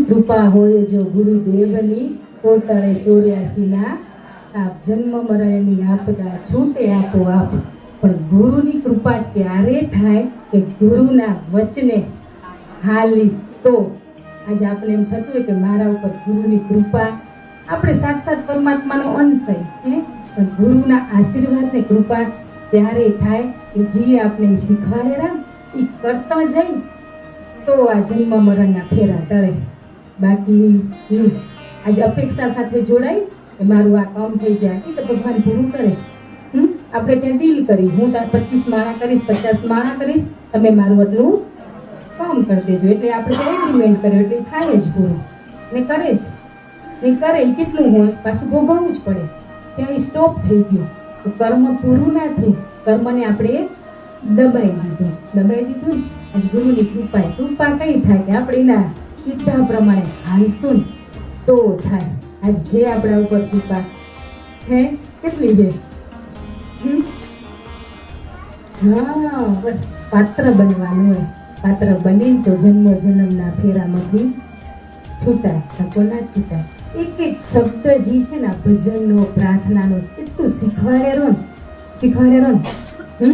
કૃપા હોય જો ગુરુદેવની કોટળે 84 આપ જન્મ મરણની આપદા છૂટે આપો આપ. પણ ગુરુની કૃપા ત્યારે થાય કે ગુરુના વચને હાલી તો. આજે આપણે એમ થતું હોય કે મારા ઉપર ગુરુની કૃપા, આપણે સાક્ષાત પરમાત્માનો અંશ હે, પણ ગુરુના આશીર્વાદ ને કૃપા ત્યારે થાય કે જે આપણે શીખવાડેલા એ કરતા જાય તો આ જન્મ મરણના ફેરા ટળે. બાકી નહીં. આજે અપેક્ષા સાથે જોડાય કે મારું આ કામ થઈ જાય એ તો ભગવાન પૂરું કરે. આપણે ત્યાં ડીલ કરી, હું તાર 25 માળા કરીશ, 50 માળા કરીશ, તમે મારું એટલું કામ કરી દેજો. એટલે આપણે ત્યાં એગ્રીમેન્ટ કર્યો એટલે થાય જ પૂરું ને કરે જ ને કરે. એ કેટલું હોય પાછું ભોગવવું જ પડે. ત્યાં સ્ટોપ થઈ ગયો તો કર્મ પૂરું ના થયું, કર્મને આપણે દબાઈ દીધું. આજ ગુરુની કૃપા કઈ થાય કે આપણે એના કીધા પ્રમાણે હાલશું તો થાય. આજ જે આપણા ઉપર કૃપા હે કેટલી છે. હા, બસ પાત્ર બનવાનું હોય. પાત્ર બનીને તો જન્મ જન્મના ફેરામાંથી છૂટાય, ધક્કો ના છૂટાય. એક એક શબ્દ જે છે ને ભજનનો, પ્રાર્થનાનો એટલું શીખવાડેલો ને